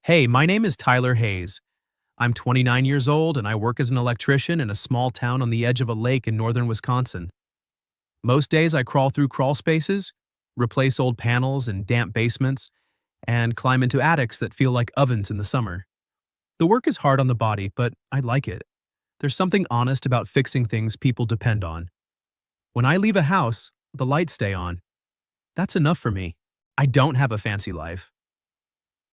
Hey, my name is Tyler Hayes. I'm 29 years old and I work as an electrician in a small town on the edge of a lake in northern Wisconsin. Most days I crawl through crawl spaces, replace old panels in damp basements, and climb into attics that feel like ovens in the summer. The work is hard on the body, but I like it. There's something honest about fixing things people depend on. When I leave a house, the lights stay on. That's enough for me. I don't have a fancy life.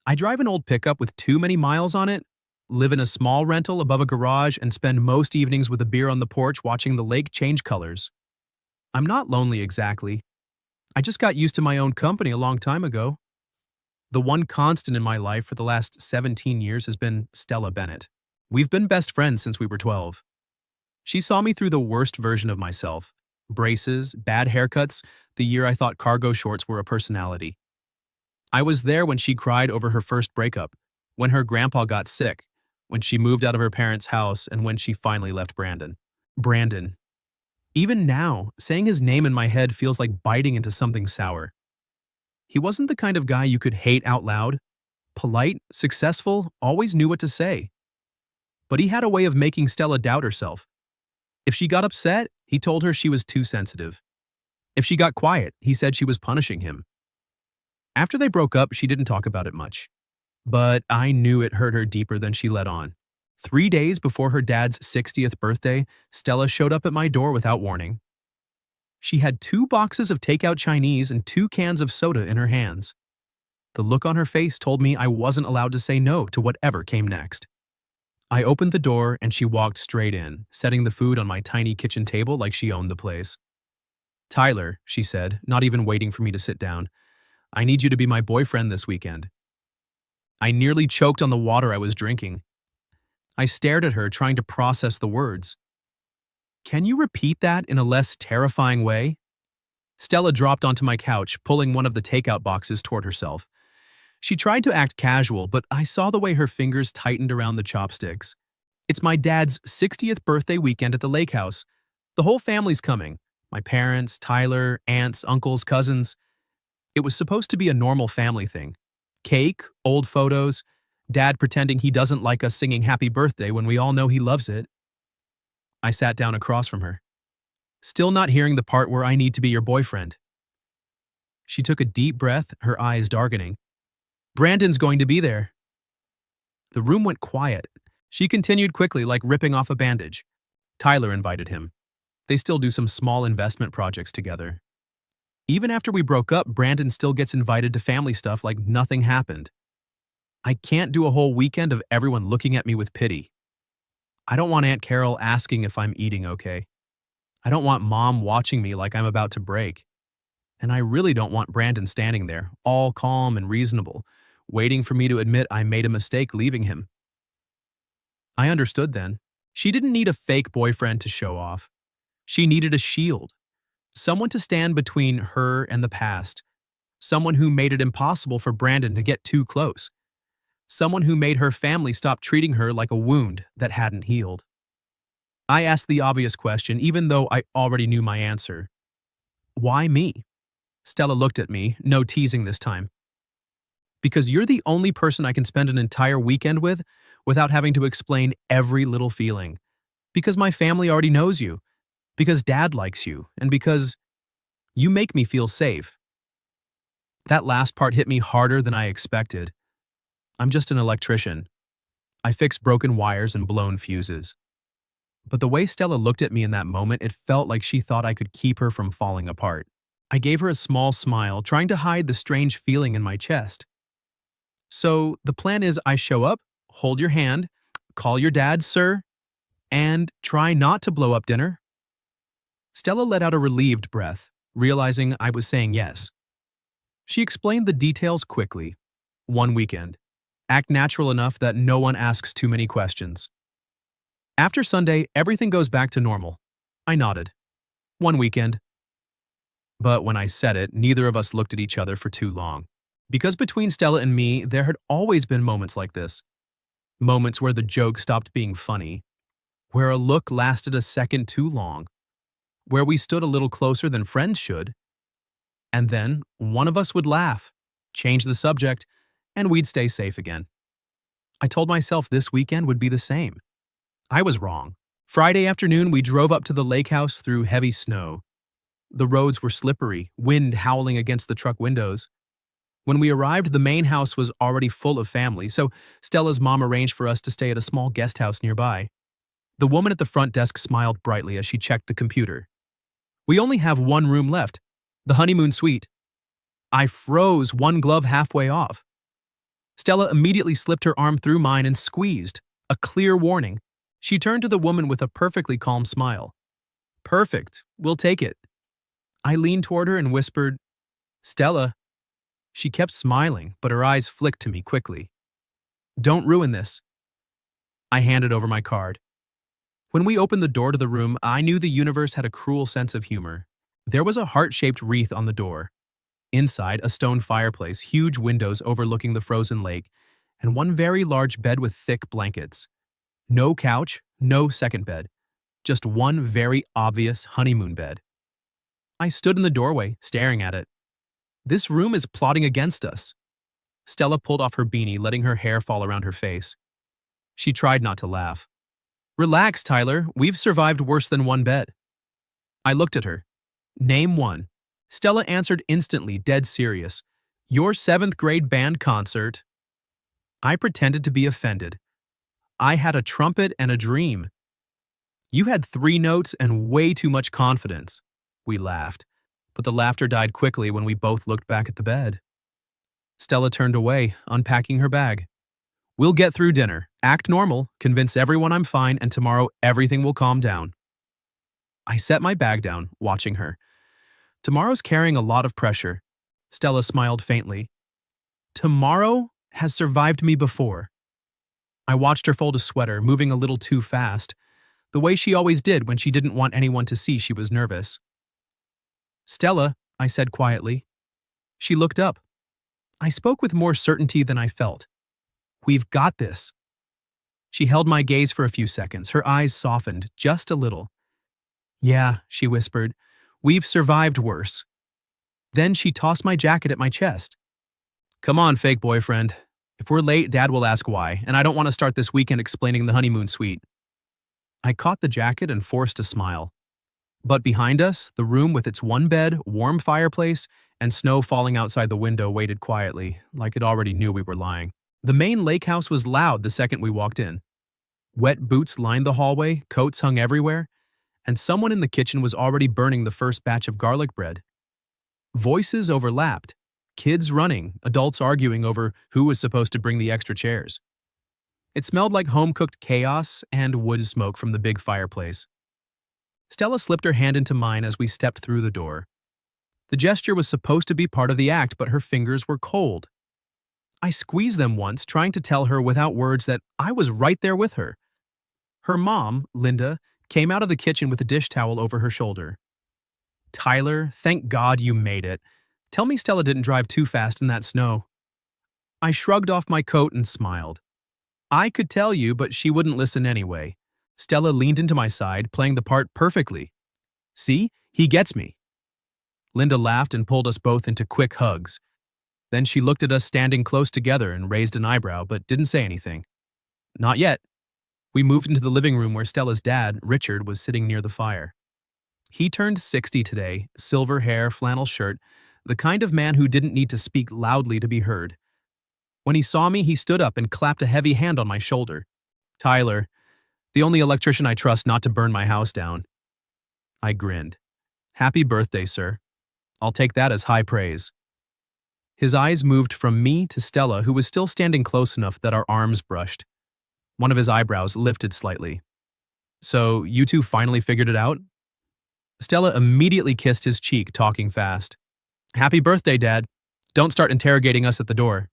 I drive an old pickup with too many miles on it, live in a small rental above a garage, and spend most evenings with a beer on the porch watching the lake change colors. I'm not lonely exactly. I just got used to my own company a long time ago. The one constant in my life for the last 17 years has been Stella Bennett. We've been best friends since we were 12. She saw me through the worst version of myself. Braces, bad haircuts, the year I thought cargo shorts were a personality. I was there when she cried over her first breakup, when her grandpa got sick, when she moved out of her parents' house, and when she finally left Brandon. Brandon. Even now, saying his name in my head feels like biting into something sour. He wasn't the kind of guy you could hate out loud. Polite, successful, always knew what to say. But he had a way of making Stella doubt herself. If she got upset, he told her she was too sensitive. If she got quiet, he said she was punishing him. After they broke up, she didn't talk about it much. But I knew it hurt her deeper than she let on. 3 days before her dad's 60th birthday, Stella showed up at my door without warning. She had 2 boxes of takeout Chinese and 2 cans of soda in her hands. The look on her face told me I wasn't allowed to say no to whatever came next. I opened the door and she walked straight in, setting the food on my tiny kitchen table like she owned the place. "Tyler," she said, not even waiting for me to sit down, "I need you to be my boyfriend this weekend." I nearly choked on the water I was drinking. I stared at her, trying to process the words. "Can you repeat that in a less terrifying way?" Stella dropped onto my couch, pulling one of the takeout boxes toward herself. She tried to act casual, but I saw the way her fingers tightened around the chopsticks. "It's my dad's 60th birthday weekend at the lake house. The whole family's coming. My parents, Tyler, aunts, uncles, cousins. It was supposed to be a normal family thing. Cake, old photos, dad pretending he doesn't like us singing happy birthday when we all know he loves it." I sat down across from her, still not hearing the part where I need to be your boyfriend. She took a deep breath, her eyes darkening. "Brandon's going to be there." The room went quiet. She continued quickly, like ripping off a bandage. "Tyler invited him. They still do some small investment projects together. Even after we broke up, Brandon still gets invited to family stuff like nothing happened. I can't do a whole weekend of everyone looking at me with pity. I don't want Aunt Carol asking if I'm eating okay. I don't want Mom watching me like I'm about to break. And I really don't want Brandon standing there, all calm and reasonable, waiting for me to admit I made a mistake leaving him." I understood then. She didn't need a fake boyfriend to show off. She needed a shield. Someone to stand between her and the past. Someone who made it impossible for Brandon to get too close. Someone who made her family stop treating her like a wound that hadn't healed. I asked the obvious question, even though I already knew my answer. "Why me?" Stella looked at me, no teasing this time. "Because you're the only person I can spend an entire weekend with without having to explain every little feeling. Because my family already knows you. Because Dad likes you. And because you make me feel safe." That last part hit me harder than I expected. I'm just an electrician. I fix broken wires and blown fuses. But the way Stella looked at me in that moment, it felt like she thought I could keep her from falling apart. I gave her a small smile, trying to hide the strange feeling in my chest. "So the plan is I show up, hold your hand, call your dad, sir, and try not to blow up dinner?" Stella let out a relieved breath, realizing I was saying yes. She explained the details quickly. One weekend. Act natural enough that no one asks too many questions. After Sunday, everything goes back to normal. I nodded. One weekend. But when I said it, neither of us looked at each other for too long. Because between Stella and me, there had always been moments like this. Moments where the joke stopped being funny. Where a look lasted a second too long. Where we stood a little closer than friends should. And then one of us would laugh, change the subject, and we'd stay safe again. I told myself this weekend would be the same. I was wrong. Friday afternoon, we drove up to the lake house through heavy snow. The roads were slippery, wind howling against the truck windows. When we arrived, the main house was already full of family, so Stella's mom arranged for us to stay at a small guest house nearby. The woman at the front desk smiled brightly as she checked the computer. We only have one room left, the honeymoon suite. I froze, one glove halfway off. Stella immediately slipped her arm through mine and squeezed, a clear warning. She turned to the woman with a perfectly calm smile. Perfect, we'll take it. I leaned toward her and whispered, Stella. She kept smiling, but her eyes flicked to me quickly. Don't ruin this. I handed over my card. When we opened the door to the room, I knew the universe had a cruel sense of humor. There was a heart-shaped wreath on the door. Inside, a stone fireplace, huge windows overlooking the frozen lake, and one very large bed with thick blankets. No couch, no second bed. Just one very obvious honeymoon bed. I stood in the doorway, staring at it. This room is plotting against us. Stella pulled off her beanie, letting her hair fall around her face. She tried not to laugh. Relax, Tyler. We've survived worse than one bed. I looked at her. Name one. Stella answered instantly, dead serious. Your 7th grade band concert. I pretended to be offended. I had a trumpet and a dream. You had 3 notes and way too much confidence. We laughed, but the laughter died quickly when we both looked back at the bed. Stella turned away, unpacking her bag. We'll get through dinner, act normal, convince everyone I'm fine, and tomorrow everything will calm down. I set my bag down, watching her. Tomorrow's carrying a lot of pressure. Stella smiled faintly. Tomorrow has survived me before. I watched her fold a sweater, moving a little too fast, the way she always did when she didn't want anyone to see she was nervous. Stella, I said quietly. She looked up. I spoke with more certainty than I felt. We've got this. She held my gaze for a few seconds, her eyes softened, just a little. Yeah, she whispered, we've survived worse. Then she tossed my jacket at my chest. Come on, fake boyfriend. If we're late, Dad will ask why, and I don't want to start this weekend explaining the honeymoon suite. I caught the jacket and forced a smile. But behind us, the room with its one bed, warm fireplace, and snow falling outside the window waited quietly, like it already knew we were lying. The main lake house was loud the second we walked in. Wet boots lined the hallway, coats hung everywhere, and someone in the kitchen was already burning the first batch of garlic bread. Voices overlapped, kids running, adults arguing over who was supposed to bring the extra chairs. It smelled like home-cooked chaos and wood smoke from the big fireplace. Stella slipped her hand into mine as we stepped through the door. The gesture was supposed to be part of the act, but her fingers were cold. I squeezed them once, trying to tell her without words that I was right there with her. Her mom, Linda, came out of the kitchen with a dish towel over her shoulder. Tyler, thank God you made it. Tell me Stella didn't drive too fast in that snow. I shrugged off my coat and smiled. I could tell you, but she wouldn't listen anyway. Stella leaned into my side, playing the part perfectly. See, he gets me. Linda laughed and pulled us both into quick hugs. Then she looked at us standing close together and raised an eyebrow, but didn't say anything. Not yet. We moved into the living room where Stella's dad, Richard, was sitting near the fire. He turned 60 today, silver hair, flannel shirt, the kind of man who didn't need to speak loudly to be heard. When he saw me, he stood up and clapped a heavy hand on my shoulder. Tyler, the only electrician I trust not to burn my house down. I grinned. Happy birthday, sir. I'll take that as high praise. His eyes moved from me to Stella, who was still standing close enough that our arms brushed. One of his eyebrows lifted slightly. So, you two finally figured it out? Stella immediately kissed his cheek, talking fast. Happy birthday, Dad. Don't start interrogating us at the door.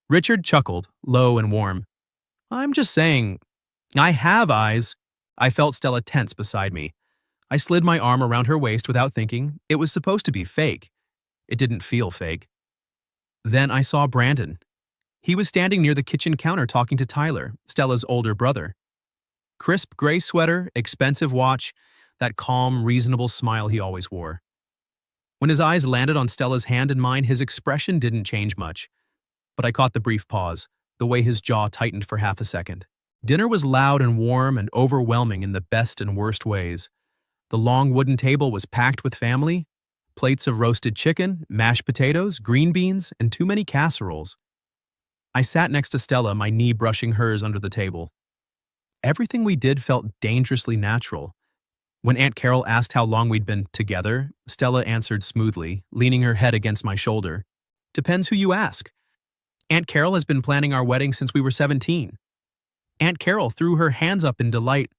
Richard chuckled, low and warm. I'm just saying, I have eyes. I felt Stella tense beside me. I slid my arm around her waist without thinking. It was supposed to be fake. It didn't feel fake. Then I saw Brandon. He was standing near the kitchen counter talking to Tyler, Stella's older brother. Crisp gray sweater, expensive watch, that calm, reasonable smile he always wore. When his eyes landed on Stella's hand in mine, his expression didn't change much. But I caught the brief pause, the way his jaw tightened for half a second. Dinner was loud and warm and overwhelming in the best and worst ways. The long wooden table was packed with family, plates of roasted chicken, mashed potatoes, green beans, and too many casseroles. I sat next to Stella, my knee brushing hers under the table. Everything we did felt dangerously natural. When Aunt Carol asked how long we'd been together, Stella answered smoothly, leaning her head against my shoulder. Depends who you ask. Aunt Carol has been planning our wedding since we were 17. Aunt Carol threw her hands up in delight.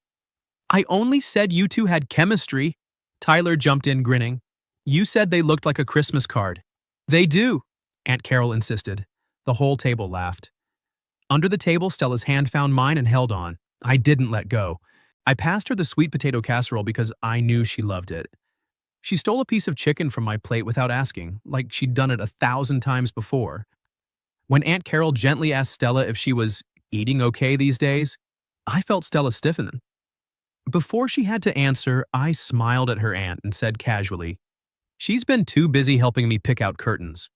I only said you two had chemistry. Tyler jumped in, grinning. You said they looked like a Christmas card. They do, Aunt Carol insisted. The whole table laughed. Under the table, Stella's hand found mine and held on. I didn't let go. I passed her the sweet potato casserole because I knew she loved it. She stole a piece of chicken from my plate without asking, like she'd done it 1,000 times before. When Aunt Carol gently asked Stella if she was eating okay these days, I felt Stella stiffen. Before she had to answer, I smiled at her aunt and said casually, "She's been too busy helping me pick out curtains."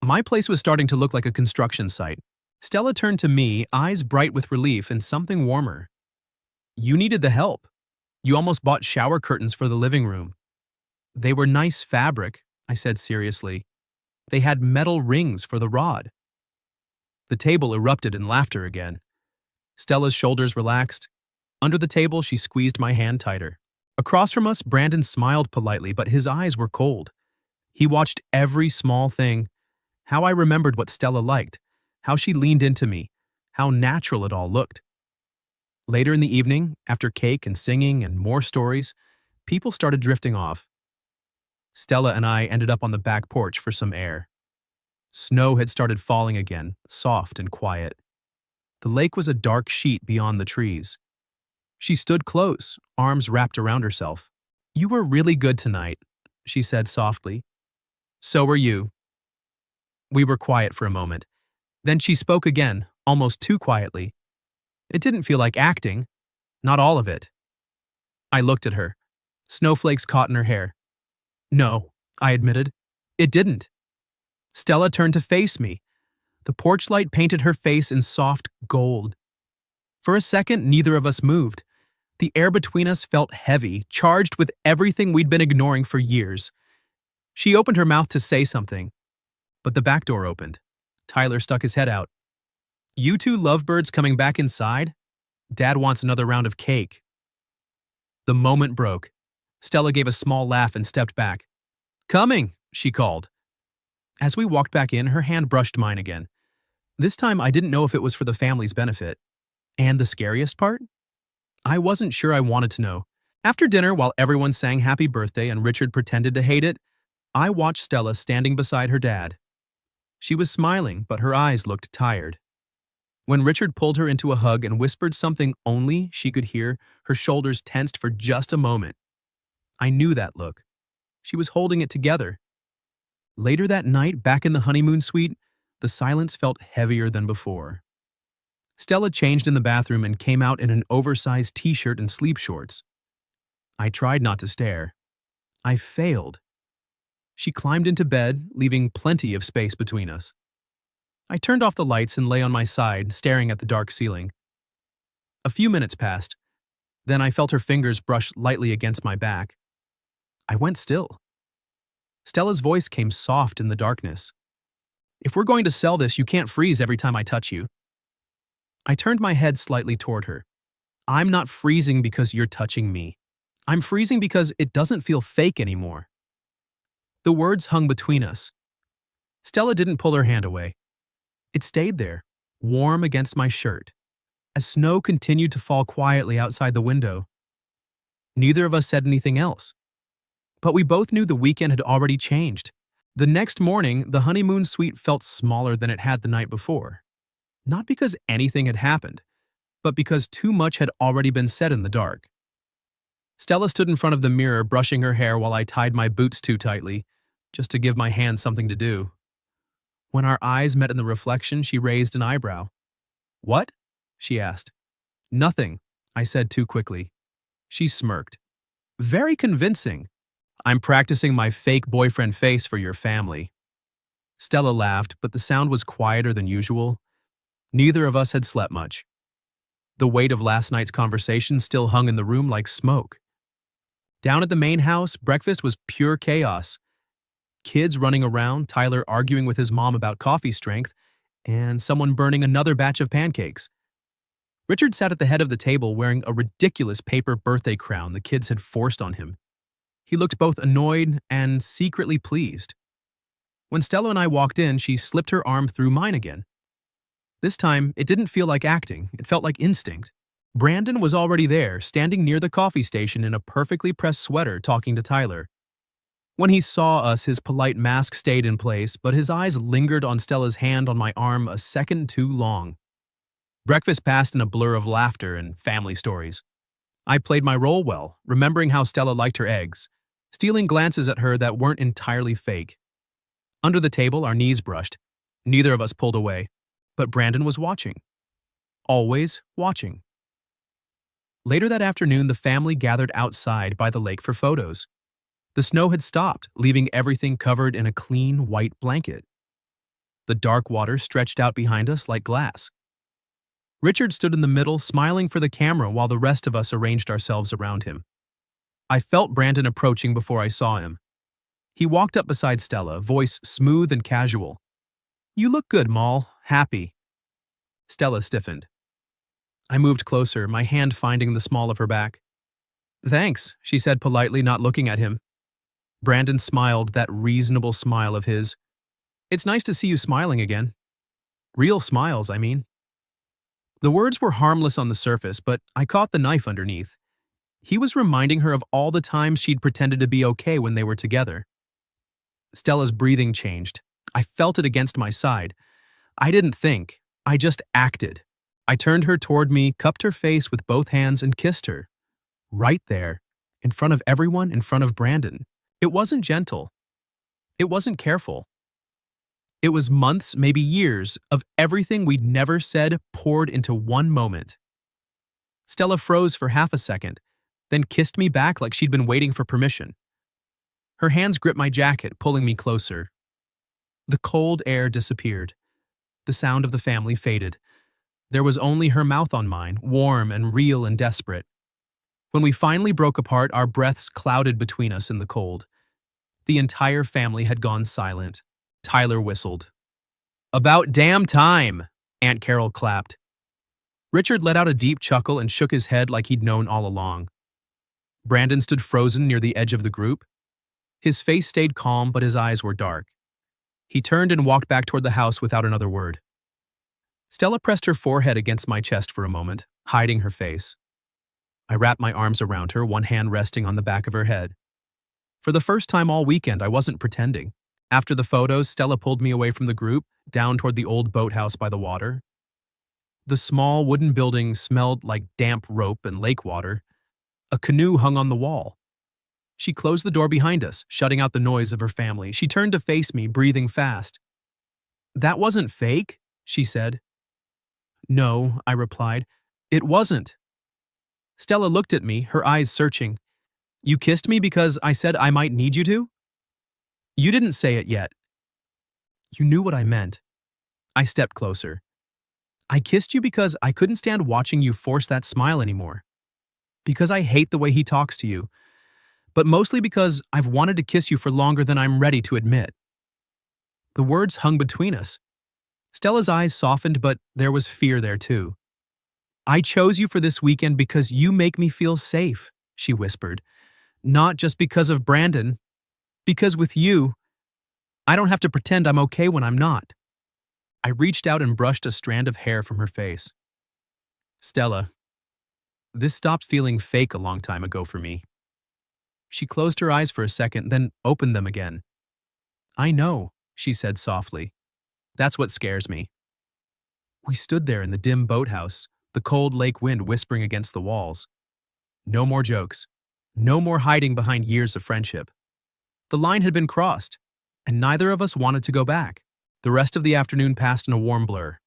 My place was starting to look like a construction site. Stella turned to me, eyes bright with relief and something warmer. You needed the help. You almost bought shower curtains for the living room. They were nice fabric, I said seriously. They had metal rings for the rod. The table erupted in laughter again. Stella's shoulders relaxed. Under the table, she squeezed my hand tighter. Across from us, Brandon smiled politely, but his eyes were cold. He watched every small thing. How I remembered what Stella liked, how she leaned into me, how natural it all looked. Later in the evening, after cake and singing and more stories, people started drifting off. Stella and I ended up on the back porch for some air. Snow had started falling again, soft and quiet. The lake was a dark sheet beyond the trees. She stood close, arms wrapped around herself. You were really good tonight, she said softly. So were you. We were quiet for a moment. Then she spoke again, almost too quietly. It didn't feel like acting. Not all of it. I looked at her. Snowflakes caught in her hair. No, I admitted. It didn't. Stella turned to face me. The porch light painted her face in soft gold. For a second, neither of us moved. The air between us felt heavy, charged with everything we'd been ignoring for years. She opened her mouth to say something, but the back door opened. Tyler stuck his head out. You two lovebirds coming back inside? Dad wants another round of cake. The moment broke. Stella gave a small laugh and stepped back. Coming, she called. As we walked back in, her hand brushed mine again. This time I didn't know if it was for the family's benefit. And the scariest part? I wasn't sure I wanted to know. After dinner, while everyone sang happy birthday and Richard pretended to hate it, I watched Stella standing beside her dad. She was smiling, but her eyes looked tired. When Richard pulled her into a hug and whispered something only she could hear, her shoulders tensed for just a moment. I knew that look. She was holding it together. Later that night, back in the honeymoon suite, the silence felt heavier than before. Stella changed in the bathroom and came out in an oversized t-shirt and sleep shorts. I tried not to stare. I failed. She climbed into bed, leaving plenty of space between us. I turned off the lights and lay on my side, staring at the dark ceiling. A few minutes passed. Then I felt her fingers brush lightly against my back. I went still. Stella's voice came soft in the darkness. If we're going to sell this, you can't freeze every time I touch you. I turned my head slightly toward her. I'm not freezing because you're touching me. I'm freezing because it doesn't feel fake anymore. The words hung between us. Stella didn't pull her hand away. It stayed there, warm against my shirt, as snow continued to fall quietly outside the window. Neither of us said anything else. But we both knew the weekend had already changed. The next morning, the honeymoon suite felt smaller than it had the night before. Not because anything had happened, but because too much had already been said in the dark. Stella stood in front of the mirror, brushing her hair while I tied my boots too tightly, just to give my hands something to do. When our eyes met in the reflection, she raised an eyebrow. What? She asked. Nothing, I said too quickly. She smirked. Very convincing. I'm practicing my fake boyfriend face for your family. Stella laughed, but the sound was quieter than usual. Neither of us had slept much. The weight of last night's conversation still hung in the room like smoke. Down at the main house, breakfast was pure chaos. Kids running around, Tyler arguing with his mom about coffee strength, and someone burning another batch of pancakes. Richard sat at the head of the table wearing a ridiculous paper birthday crown the kids had forced on him. He looked both annoyed and secretly pleased. When Stella and I walked in, she slipped her arm through mine again. This time, it didn't feel like acting, it felt like instinct. Brandon was already there, standing near the coffee station in a perfectly pressed sweater talking to Tyler. When he saw us, his polite mask stayed in place, but his eyes lingered on Stella's hand on my arm a second too long. Breakfast passed in a blur of laughter and family stories. I played my role well, remembering how Stella liked her eggs, stealing glances at her that weren't entirely fake. Under the table, our knees brushed. Neither of us pulled away, but Brandon was watching. Always watching. Later that afternoon, the family gathered outside by the lake for photos. The snow had stopped, leaving everything covered in a clean, white blanket. The dark water stretched out behind us like glass. Richard stood in the middle, smiling for the camera while the rest of us arranged ourselves around him. I felt Brandon approaching before I saw him. He walked up beside Stella, voice smooth and casual. "You look good, Moll. Happy." Stella stiffened. I moved closer, my hand finding the small of her back. "Thanks," she said politely, not looking at him. Brandon smiled, that reasonable smile of his. "It's nice to see you smiling again. Real smiles, I mean." The words were harmless on the surface, but I caught the knife underneath. He was reminding her of all the times she'd pretended to be okay when they were together. Stella's breathing changed. I felt it against my side. I didn't think. I just acted. I turned her toward me, cupped her face with both hands, and kissed her. Right there, in front of everyone, in front of Brandon. It wasn't gentle. It wasn't careful. It was months, maybe years, of everything we'd never said poured into one moment. Stella froze for half a second, then kissed me back like she'd been waiting for permission. Her hands gripped my jacket, pulling me closer. The cold air disappeared. The sound of the family faded. There was only her mouth on mine, warm and real and desperate. When we finally broke apart, our breaths clouded between us in the cold. The entire family had gone silent. Tyler whistled. "About damn time!" Aunt Carol clapped. Richard let out a deep chuckle and shook his head like he'd known all along. Brandon stood frozen near the edge of the group. His face stayed calm, but his eyes were dark. He turned and walked back toward the house without another word. Stella pressed her forehead against my chest for a moment, hiding her face. I wrapped my arms around her, one hand resting on the back of her head. For the first time all weekend, I wasn't pretending. After the photos, Stella pulled me away from the group, down toward the old boathouse by the water. The small wooden building smelled like damp rope and lake water. A canoe hung on the wall. She closed the door behind us, shutting out the noise of her family. She turned to face me, breathing fast. "That wasn't fake," she said. "No," I replied. "It wasn't." Stella looked at me, her eyes searching. "You kissed me because I said I might need you to?" "You didn't say it yet." "You knew what I meant." I stepped closer. "I kissed you because I couldn't stand watching you force that smile anymore. Because I hate the way he talks to you. But mostly because I've wanted to kiss you for longer than I'm ready to admit." The words hung between us. Stella's eyes softened, but there was fear there too. "I chose you for this weekend because you make me feel safe," she whispered. "Not just because of Brandon. Because with you, I don't have to pretend I'm okay when I'm not." I reached out and brushed a strand of hair from her face. "Stella, this stopped feeling fake a long time ago for me." She closed her eyes for a second, then opened them again. "I know," she said softly. "That's what scares me." We stood there in the dim boathouse, the cold lake wind whispering against the walls. No more jokes. No more hiding behind years of friendship. The line had been crossed, and neither of us wanted to go back. The rest of the afternoon passed in a warm blur.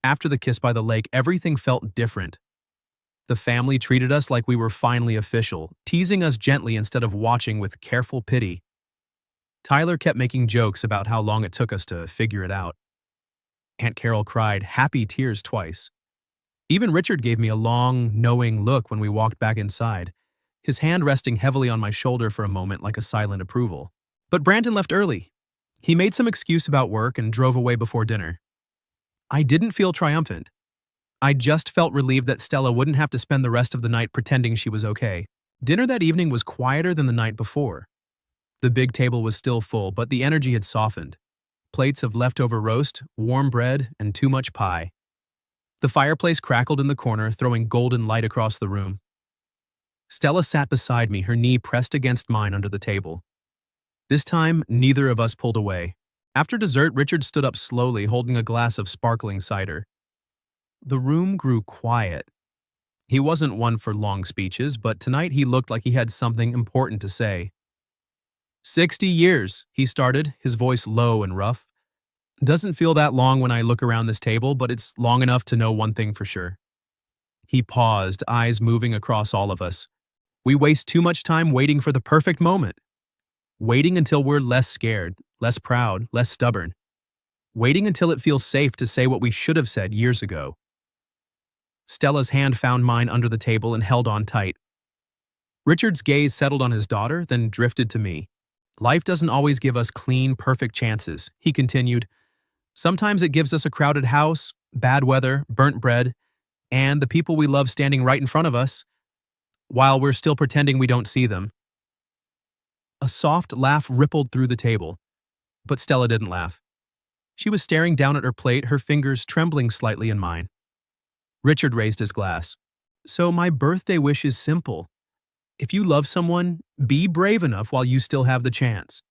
After the kiss by the lake, everything felt different. The family treated us like we were finally official, teasing us gently instead of watching with careful pity. Tyler kept making jokes about how long it took us to figure it out. Aunt Carol cried, happy tears twice. Even Richard gave me a long, knowing look when we walked back inside, his hand resting heavily on my shoulder for a moment like a silent approval. But Brandon left early. He made some excuse about work and drove away before dinner. I didn't feel triumphant. I just felt relieved that Stella wouldn't have to spend the rest of the night pretending she was okay. Dinner that evening was quieter than the night before. The big table was still full, but the energy had softened. Plates of leftover roast, warm bread, and too much pie. The fireplace crackled in the corner, throwing golden light across the room. Stella sat beside me, her knee pressed against mine under the table. This time, neither of us pulled away. After dessert, Richard stood up slowly, holding a glass of sparkling cider. The room grew quiet. He wasn't one for long speeches, but tonight he looked like he had something important to say. 60 years, he started, his voice low and rough. Doesn't feel that long when I look around this table, but it's long enough to know one thing for sure. He paused, eyes moving across all of us. We waste too much time waiting for the perfect moment. Waiting until we're less scared, less proud, less stubborn. Waiting until it feels safe to say what we should have said years ago. Stella's hand found mine under the table and held on tight. Richard's gaze settled on his daughter, then drifted to me. Life doesn't always give us clean, perfect chances, he continued. Sometimes it gives us a crowded house, bad weather, burnt bread, and the people we love standing right in front of us, while we're still pretending we don't see them. A soft laugh rippled through the table, but Stella didn't laugh. She was staring down at her plate, her fingers trembling slightly in mine. Richard raised his glass. So my birthday wish is simple. If you love someone, be brave enough while you still have the chance.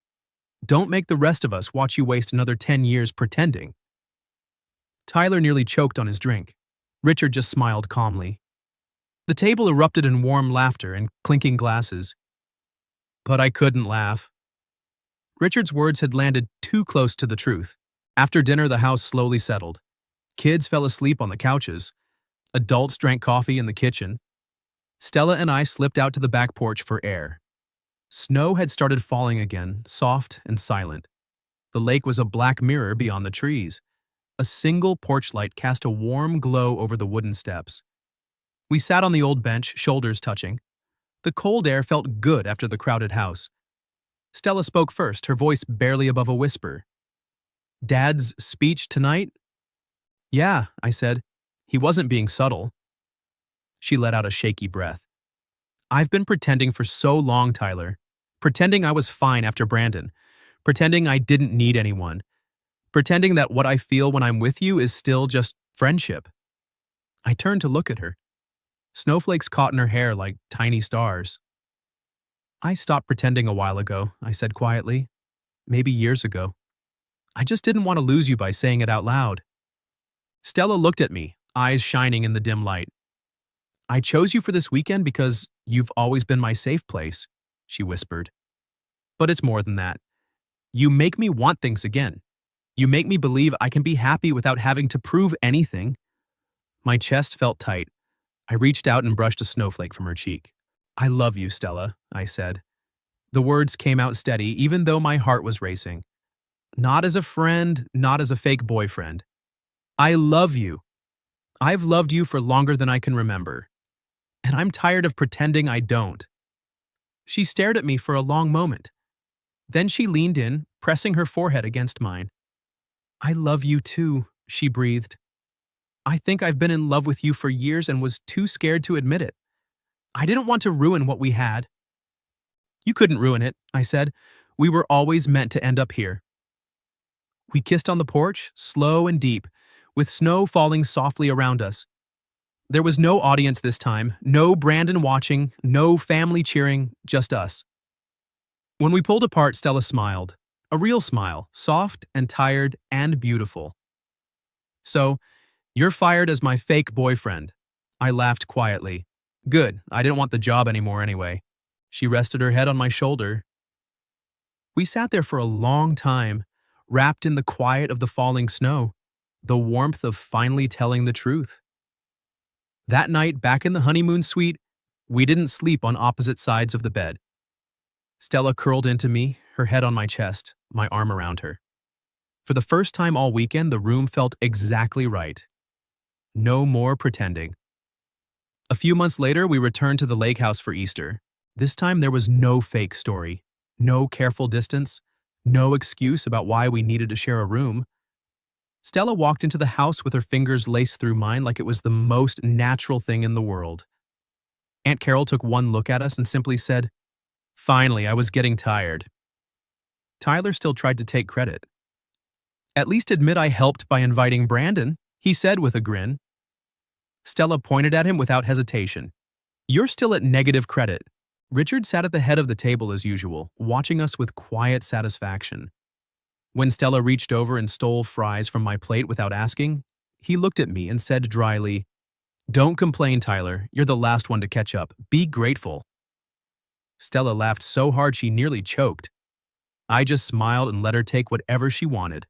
Don't make the rest of us watch you waste another 10 years pretending. Tyler nearly choked on his drink. Richard just smiled calmly. The table erupted in warm laughter and clinking glasses. But I couldn't laugh. Richard's words had landed too close to the truth. After dinner, the house slowly settled. Kids fell asleep on the couches. Adults drank coffee in the kitchen. Stella and I slipped out to the back porch for air. Snow had started falling again, soft and silent. The lake was a black mirror beyond the trees. A single porch light cast a warm glow over the wooden steps. We sat on the old bench, shoulders touching. The cold air felt good after the crowded house. Stella spoke first, her voice barely above a whisper. Dad's speech tonight? Yeah, I said. He wasn't being subtle. She let out a shaky breath. I've been pretending for so long, Tyler. Pretending I was fine after Brandon. Pretending I didn't need anyone. Pretending that what I feel when I'm with you is still just friendship. I turned to look at her. Snowflakes caught in her hair like tiny stars. I stopped pretending a while ago, I said quietly. Maybe years ago. I just didn't want to lose you by saying it out loud. Stella looked at me, eyes shining in the dim light. I chose you for this weekend because you've always been my safe place, she whispered. But it's more than that. You make me want things again. You make me believe I can be happy without having to prove anything. My chest felt tight. I reached out and brushed a snowflake from her cheek. I love you, Stella, I said. The words came out steady, even though my heart was racing. Not as a friend, not as a fake boyfriend. I love you. I've loved you for longer than I can remember. And I'm tired of pretending I don't. She stared at me for a long moment. Then she leaned in, pressing her forehead against mine. I love you too, she breathed. I think I've been in love with you for years and was too scared to admit it. I didn't want to ruin what we had. You couldn't ruin it, I said. We were always meant to end up here. We kissed on the porch, slow and deep, with snow falling softly around us. There was no audience this time, no Brandon watching, no family cheering, just us. When we pulled apart, Stella smiled. A real smile, soft and tired and beautiful. So, you're fired as my fake boyfriend. I laughed quietly. Good, I didn't want the job anymore anyway. She rested her head on my shoulder. We sat there for a long time, wrapped in the quiet of the falling snow, the warmth of finally telling the truth. That night, back in the honeymoon suite, we didn't sleep on opposite sides of the bed. Stella curled into me, her head on my chest, my arm around her. For the first time all weekend, the room felt exactly right. No more pretending. A few months later, we returned to the lake house for Easter. This time there was no fake story, no careful distance, no excuse about why we needed to share a room. Stella walked into the house with her fingers laced through mine like it was the most natural thing in the world. Aunt Carol took one look at us and simply said, "Finally, I was getting tired." Tyler still tried to take credit. "At least admit I helped by inviting Brandon," he said with a grin. Stella pointed at him without hesitation. "You're still at negative credit." Richard sat at the head of the table as usual, watching us with quiet satisfaction. When Stella reached over and stole fries from my plate without asking, he looked at me and said dryly, "Don't complain, Tyler. You're the last one to catch up. Be grateful." Stella laughed so hard she nearly choked. I just smiled and let her take whatever she wanted.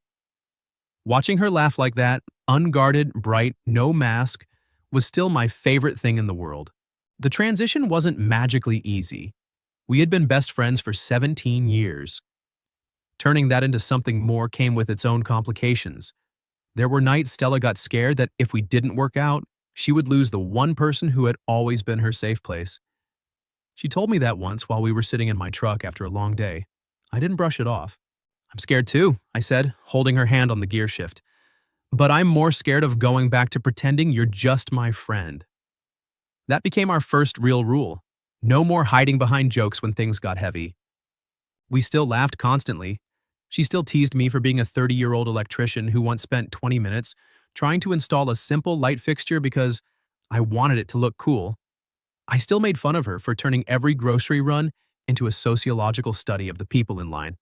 Watching her laugh like that, unguarded, bright, no mask, was still my favorite thing in the world. The transition wasn't magically easy. We had been best friends for 17 years. Turning that into something more came with its own complications. There were nights Stella got scared that if we didn't work out, she would lose the one person who had always been her safe place. She told me that once while we were sitting in my truck after a long day. I didn't brush it off. "I'm scared too," I said, holding her hand on the gear shift. "But I'm more scared of going back to pretending you're just my friend." That became our first real rule. No more hiding behind jokes when things got heavy. We still laughed constantly. She still teased me for being a 30-year-old electrician who once spent 20 minutes trying to install a simple light fixture because I wanted it to look cool. I still made fun of her for turning every grocery run into a sociological study of the people in line.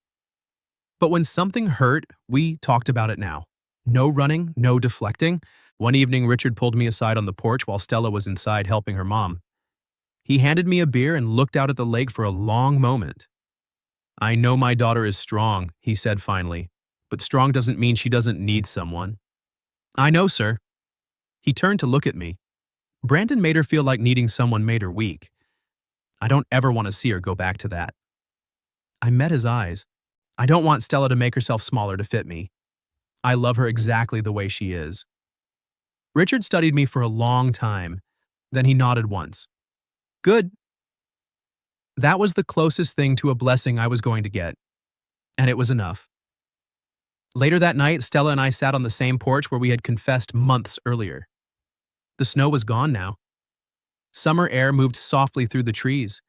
But when something hurt, we talked about it now. No running, no deflecting. One evening, Richard pulled me aside on the porch while Stella was inside helping her mom. He handed me a beer and looked out at the lake for a long moment. "I know my daughter is strong," he said finally, "but strong doesn't mean she doesn't need someone." "I know, sir." He turned to look at me. Brandon made her feel like needing someone made her weak. I don't ever want to see her go back to that. I met his eyes. I don't want Stella to make herself smaller to fit me. I love her exactly the way she is. Richard studied me for a long time. Then he nodded once. "Good." That was the closest thing to a blessing I was going to get. And it was enough. Later that night, Stella and I sat on the same porch where we had confessed months earlier. The snow was gone now. Summer air moved softly through the trees.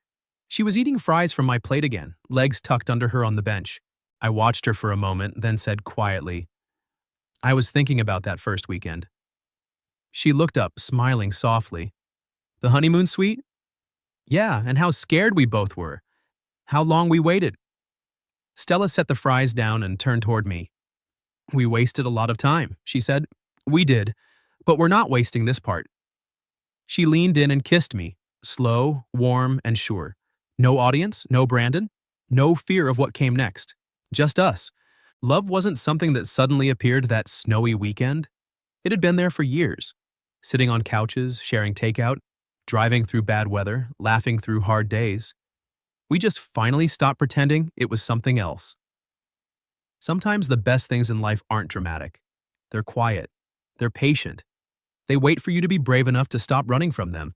She was eating fries from my plate again, legs tucked under her on the bench. I watched her for a moment, then said quietly, "I was thinking about that first weekend." She looked up, smiling softly. "The honeymoon suite?" "Yeah, and how scared we both were. How long we waited." Stella set the fries down and turned toward me. "We wasted a lot of time," she said. "We did, but we're not wasting this part." She leaned in and kissed me, slow, warm, and sure. No audience, no Brandon, no fear of what came next. Just us. Love wasn't something that suddenly appeared that snowy weekend. It had been there for years. Sitting on couches, sharing takeout, driving through bad weather, laughing through hard days. We just finally stopped pretending it was something else. Sometimes the best things in life aren't dramatic. They're quiet. They're patient. They wait for you to be brave enough to stop running from them.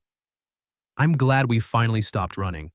I'm glad we finally stopped running.